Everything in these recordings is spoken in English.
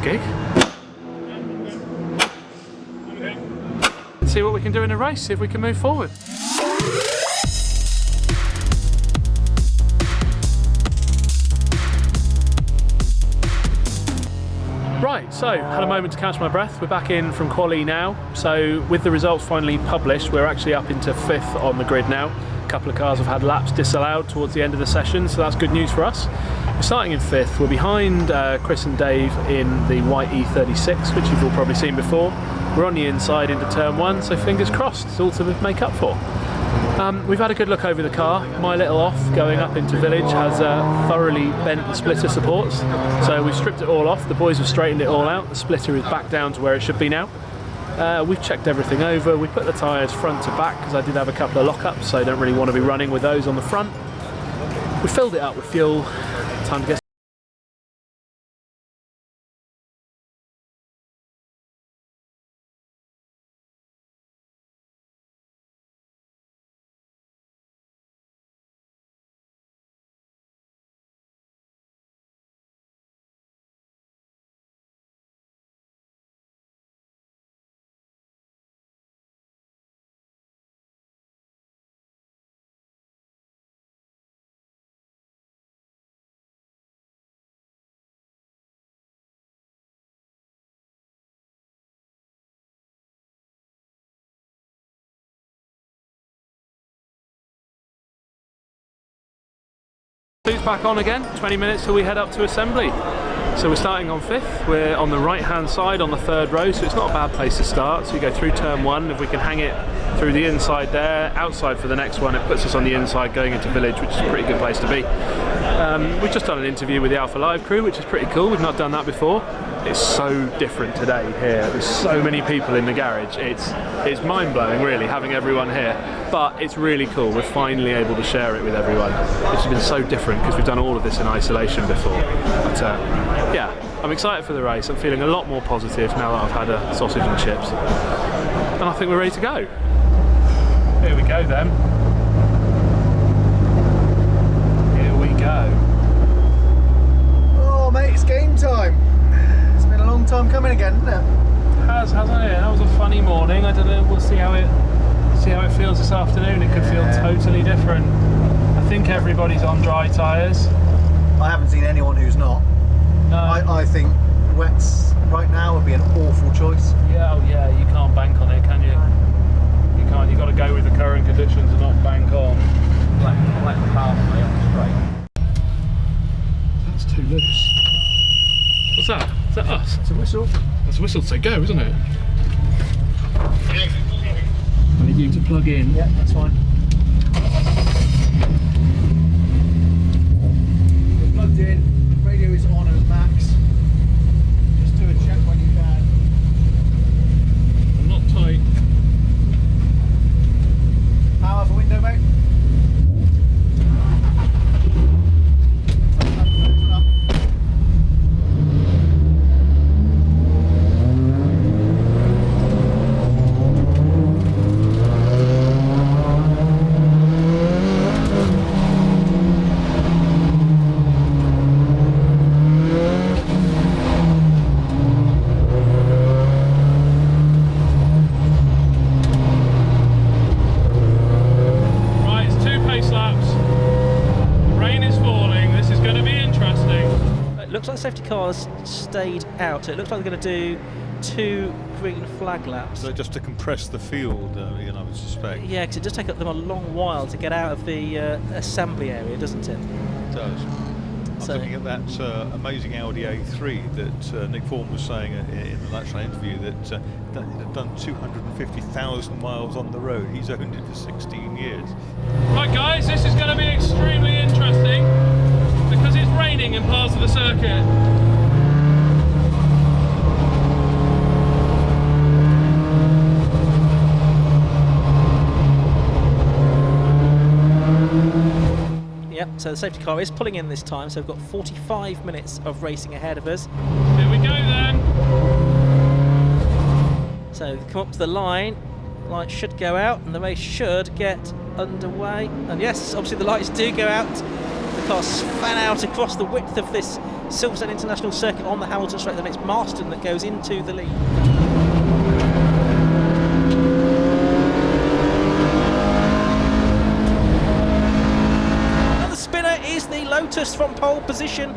gig. Let's see what we can do in a race, see if we can move forward. Right, so had a moment to catch my breath. We're back in from quali now. So with the results finally published, we're actually up into 5th on the grid now. A couple of cars have had laps disallowed towards the end of the session, so that's good news for us. We're starting in 5th. We're behind Chris and Dave in the white E36, which you've all probably seen before. We're on the inside into turn 1, so fingers crossed, it's all to make up for. We've had a good look over the car. My little off going up into Village has thoroughly bent the splitter supports, so we've stripped it all off. The boys have straightened it all out. The splitter is back down to where it should be now. We've checked everything over. We put the tyres front to back because I did have a couple of lockups, so I don't really want to be running with those on the front. We filled it up with fuel. Time to get back on again. 20 minutes till we head up to assembly. So we're starting on 5th. We're on the right hand side on the 3rd row, so it's not a bad place to start. So we go through turn 1. If we can hang it through the inside there, outside for the next one, it puts us on the inside going into Village, which is a pretty good place to be. We've just done an interview with the Alpha Live crew, which is pretty cool. We've not done that before. It's so different today here. There's so many people in the garage. It's mind-blowing really having everyone here, but it's really cool. We're finally able to share it with everyone. It's been so different because we've done all of this in isolation before. But yeah, I'm excited for the race. I'm feeling a lot more positive now that I've had a sausage and chips. And I think we're ready to go. Here we go then. Here we go. Oh mate, it's game time. It's been a long time coming again, isn't it? Hasn't it? That was a funny morning. I don't know. We'll see how it feels this afternoon. It could feel totally different. I think everybody's on dry tyres. I haven't seen anyone who's not. No. I think wets right now would be an awful choice. Yeah, oh yeah. You can't bank on it, can you? You can't. You've got to go with the current conditions and not bank on. Black pathway on the straight. That's too loose. What's that? Is that us? It's a whistle. That's a whistle to say go, isn't it? I need you to plug in. Yeah, that's fine. We're plugged in, radio is on at max. Just do a check when you can. I'm not tight. Power for window, mate. Safety cars stayed out, so it looks like they're going to do 2 green flag laps. So just to compress the field, I would suspect. Yeah, because it does take them a long while to get out of the assembly area, doesn't it? It does. I'm looking at that amazing Audi A3 that Nick Form was saying in the last interview that it had done 250,000 miles on the road. He's owned it for 16 years. Right guys, this is going to be extremely interesting because it's raining in parts of the circuit. Yep, so the safety car is pulling in this time, so we've got 45 minutes of racing ahead of us. Here we go then. So come up to the line, lights should go out and the race should get underway. And yes, obviously the lights do go out. The cars span out across the width of this Silverstone International Circuit on the Hamilton Straight. Then it's Marston that goes into the lead. And the spinner is the Lotus from pole position.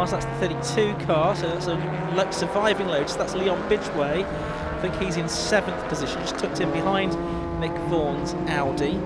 That's the 32 car, so that's a surviving Lotus. That's Leon Bidgeway. I think he's in 7th position, just tucked in behind Mick Vaughan's Audi.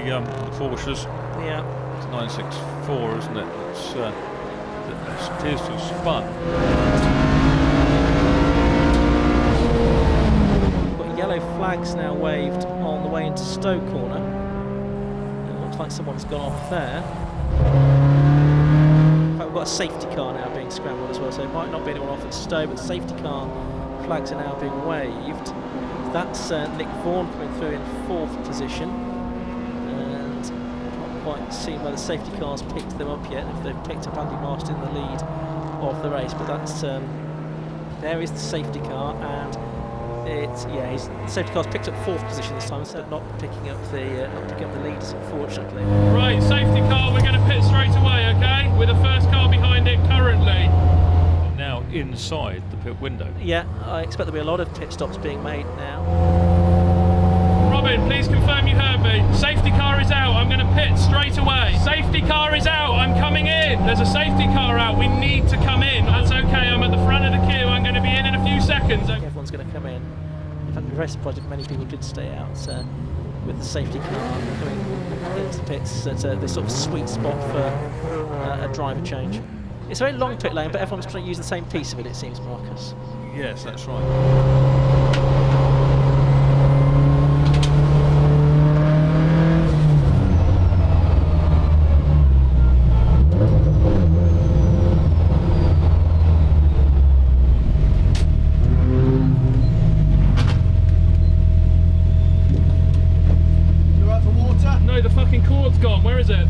the Porsches. Yeah. It's 964, isn't it? It's, that appears to have spun. We've got yellow flags now waved on the way into Stowe corner. It looks like someone's gone off there. In fact, we've got a safety car now being scrambled as well, so it might not be anyone off at Stowe, but the safety car flags are now being waved. That's Nick Vaughan coming through in 4th position, and not quite seen whether the safety car's picked them up yet, if they've picked up Andy Marston in the lead of the race, but that's there is the safety car, and it's, yeah, the safety car's picked up 4th position this time, so not picking up the leads, unfortunately. Right, safety car, we're going to pit straight away, okay? With the first car behind it currently. Now inside the pit window. Yeah, I expect there'll be a lot of pit stops being made now. Robin, please confirm you heard me. Safety car is out, I'm going to pit straight away. Safety car is out, I'm coming in. There's a safety car out, we need to come in. That's okay, I'm at the front of the queue, I'm going to be in a few seconds. Everyone's going to come in. In fact, we're very surprised if many people did stay out with the safety car coming into the pits at this sort of sweet spot for a driver change. It's a very long pit lane, but everyone's trying to use the same piece of it, it seems, Marcus. Yes, that's right. You out for water? No, the fucking cord's gone, where is it?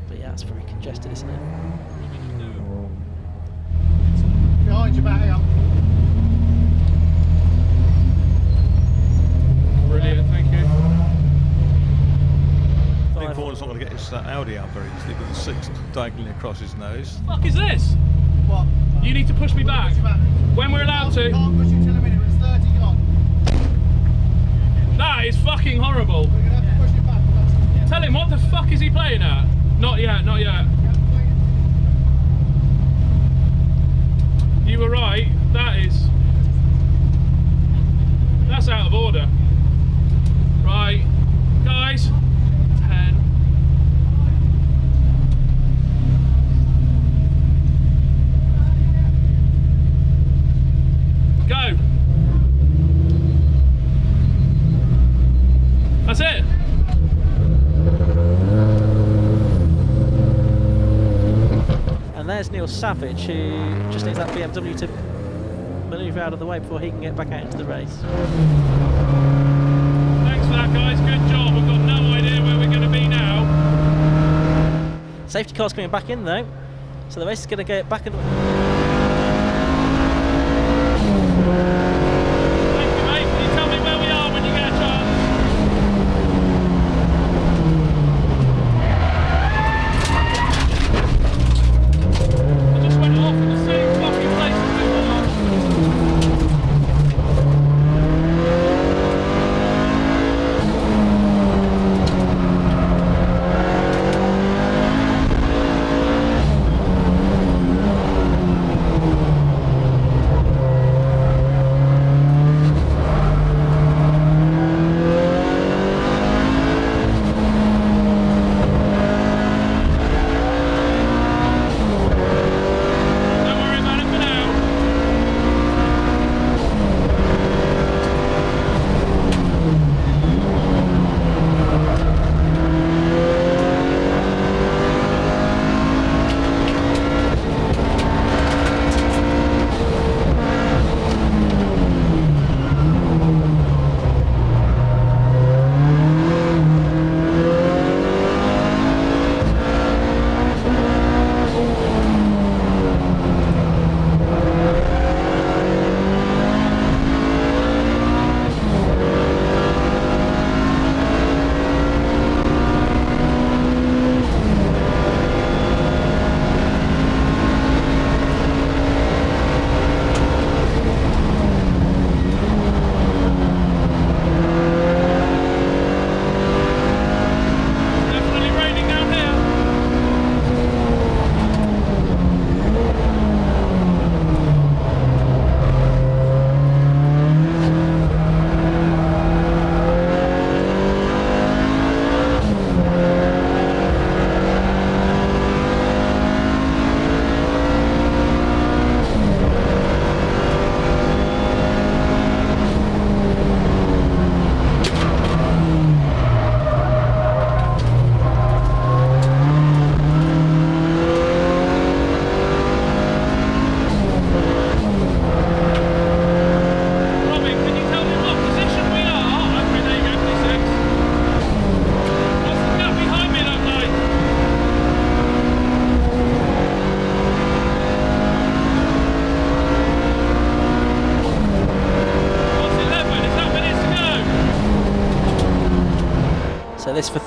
But yeah, it's very congested, isn't it? Behind you, back here. Brilliant, thank you. Nick Vaughan's not going to get his Audi out very easily, but the 6 diagonally across his nose. What the fuck is this? What? You need to push me back. When we're allowed to. Can't push you till a minute, it's 30 on. That is fucking horrible. We're going to have to push it back. That's, Tell him, what the fuck is he playing at? Not yet, not yet. You were right, that's out of order. Right, guys, 10. Go. That's it. And there's Neil Savage, who just needs that BMW to manoeuvre out of the way before he can get back out into the race. Thanks for that, guys. Good job. We've got no idea where we're going to be now. Safety car's coming back in though, so the race is going to go back and... Thank you, mate. Can you tell me where we are when you get a chance? I just went off in the same fucking place as before.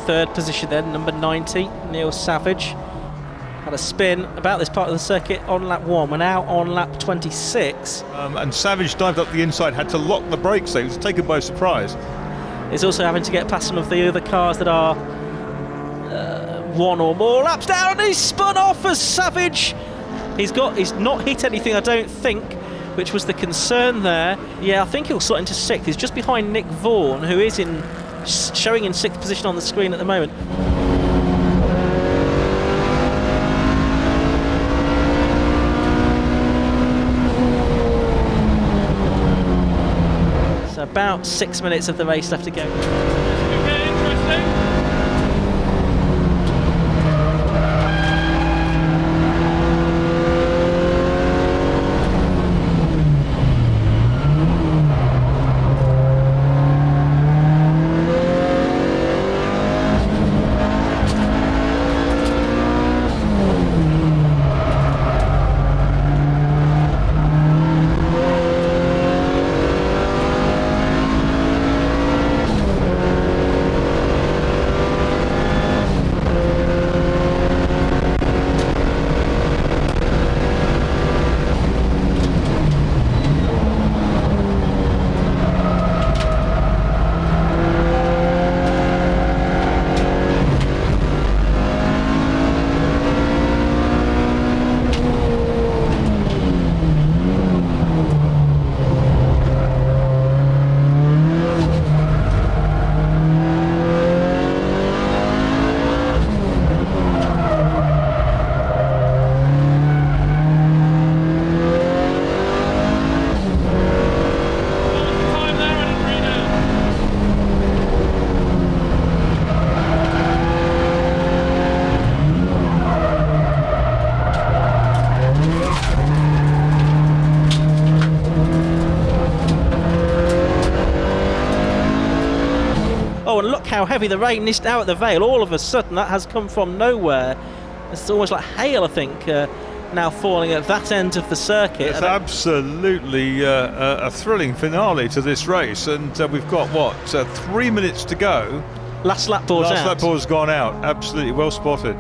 third position then, number 90, Neil Savage. Had a spin about this part of the circuit on lap 1. We're now on lap 26. And Savage dived up the inside, had to lock the brakes, so he was taken by surprise. He's also having to get past some of the other cars that are one or more laps down, and he's spun off as Savage. He's not hit anything, I don't think, which was the concern there. Yeah, I think he'll slot into 6th. He's just behind Nick Vaughan, who is showing in 6th position on the screen at the moment. So about 6 minutes of the race left to go. Okay, interesting. Oh, and look how heavy the rain is now at the Vale. All of a sudden, that has come from nowhere. It's almost like hail, I think, now falling at that end of the circuit. It's absolutely a thrilling finale to this race, and we've got, what, 3 minutes to go. Last lap board's out. Last lap board's gone out. Absolutely well spotted.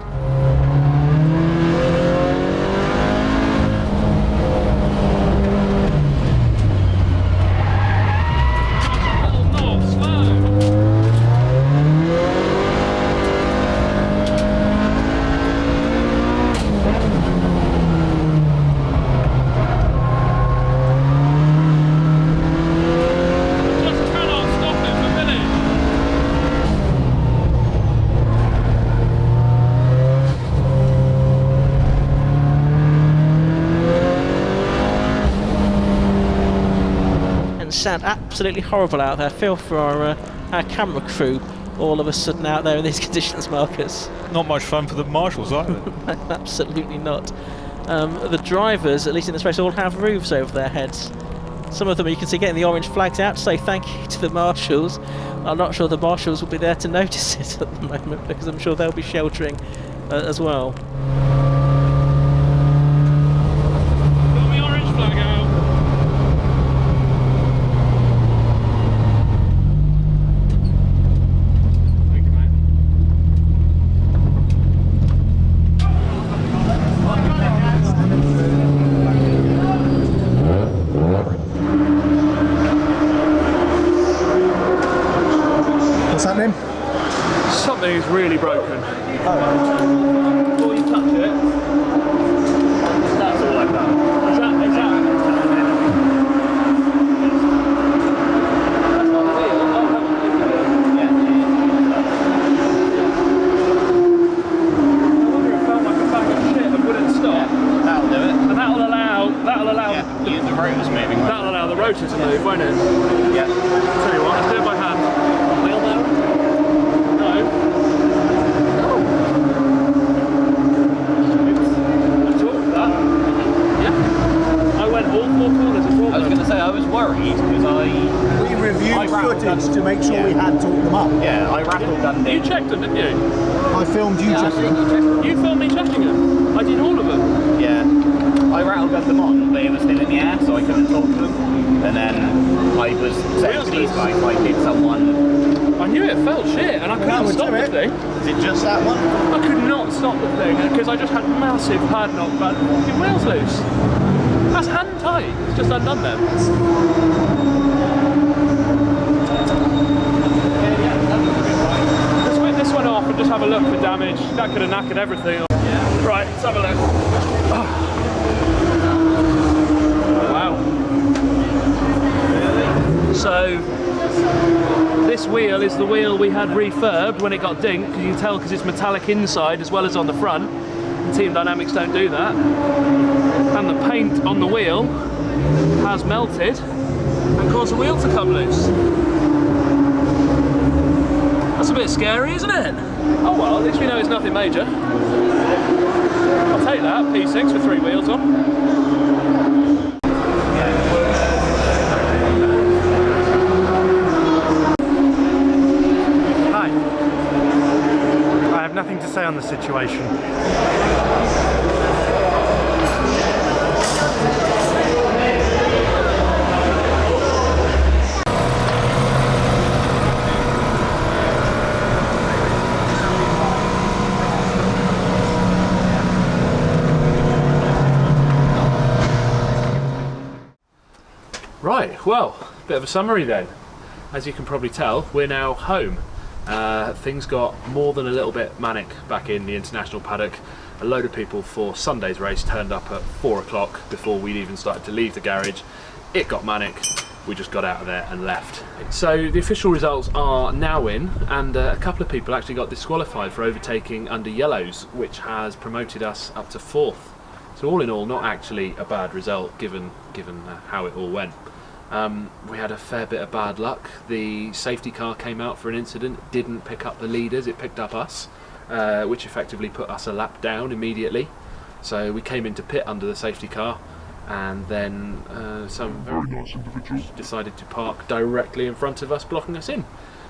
Sound absolutely horrible out there. Feel for our camera crew all of a sudden out there in these conditions, Marcus. Not much fun for the marshals either. Absolutely not. The drivers, at least in this race, all have roofs over their heads. Some of them you can see getting the orange flags out to say thank you to the marshals. I'm not sure the marshals will be there to notice it at the moment, because I'm sure they'll be sheltering as well. Got the orange flag out. Something's really broken. Before you touch it, that's all like that. Is that? That's not the wheel. Oh, yeah. I wonder if it felt like a bag of shit and wouldn't stop. Yeah, that'll do it. And that'll allow Yeah, the rotor's moving. that'll allow the rotor to move, won't it? Yeah. Tell you what, let's do it by hand. Wheel there? No. I talked that. Yeah. I went all 4 corners and brought I was going to say, I was worried because We reviewed footage to make sure we had talked them up. Yeah, I rattle gunned You it. checked them, didn't you? I filmed you Yeah, I checking think them. you checked. You filmed me checking them. I did all of them. Yeah. I rattle gunned them on, but it was still in the air, so I couldn't talk to them. And then I was saying to these guys, like, did someone... I knew it felt shit, and I couldn't we'll stop do the it. thing. just that one? I could not stop the thing because I just had massive padlock, but your wheel's loose. That's hand tight. It's just undone them. Let's whip this one off and just have a look for damage. That could have knackered everything. Yeah. Right, let's have a look. Oh. Wow. So this wheel is the wheel we had refurbed when it got dinked, because you can tell because it's metallic inside as well as on the front. And Team Dynamics don't do that. And the paint on the wheel has melted and caused the wheel to come loose. That's a bit scary, isn't it? Oh well, at least we know it's nothing major. I'll take that, P6 with 3 wheels on. Hi. I have nothing to say on the situation. Right, well, bit of a summary then. As you can probably tell, we're now home. Things got more than a little bit manic back in the international paddock. A load of people for Sunday's race turned up at 4 o'clock before we'd even started to leave the garage. It got manic, we just got out of there and left. So the official results are now in, and a couple of people actually got disqualified for overtaking under yellows, which has promoted us up to 4th. So all in all, not actually a bad result given how it all went. We had a fair bit of bad luck. The safety car came out for an incident, didn't pick up the leaders, it picked up us, which effectively put us a lap down immediately. So we came into pit under the safety car, and then some very nice individuals decided to park directly in front of us, blocking us in.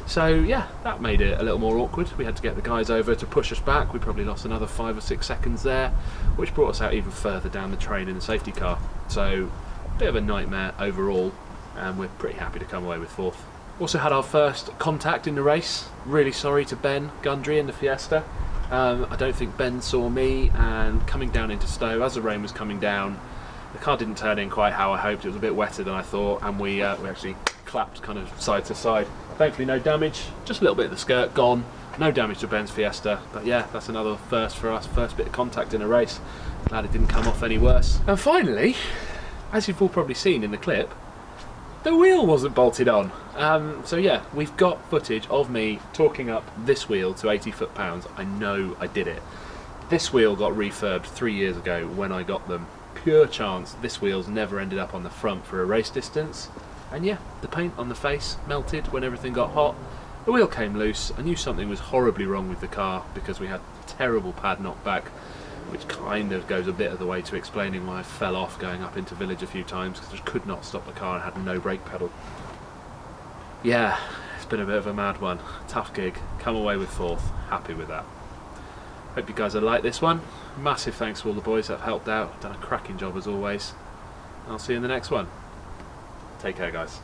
So yeah, that made it a little more awkward. We had to get the guys over to push us back. We probably lost another 5 or 6 seconds there, which brought us out even further down the train in the safety car. So a bit of a nightmare overall, and we're pretty happy to come away with 4th. Also had our first contact in the race. Really sorry to Ben Gundry in the Fiesta. I don't think Ben saw me, and coming down into Stowe as the rain was coming down, the car didn't turn in quite how I hoped. It was a bit wetter than I thought, and we actually clapped kind of side to side. Thankfully no damage, just a little bit of the skirt gone. No damage to Ben's Fiesta, but yeah, that's another first for us, first bit of contact in a race. Glad it didn't come off any worse. And finally, as you've all probably seen in the clip, the wheel wasn't bolted on. So yeah, we've got footage of me torquing up this wheel to 80 foot-pounds. I know I did it. This wheel got refurbed 3 years ago when I got them. Pure chance this wheel's never ended up on the front for a race distance. And yeah, the paint on the face melted when everything got hot. The wheel came loose. I knew something was horribly wrong with the car because we had terrible pad knockback, which kind of goes a bit of the way to explaining why I fell off going up into village a few times, because I just could not stop the car and had no brake pedal. Yeah, it's been a bit of a mad one. Tough gig. Come away with 4th. Happy with that. Hope you guys have liked this one. Massive thanks to all the boys that have helped out. Done a cracking job as always. I'll see you in the next one. Take care, guys.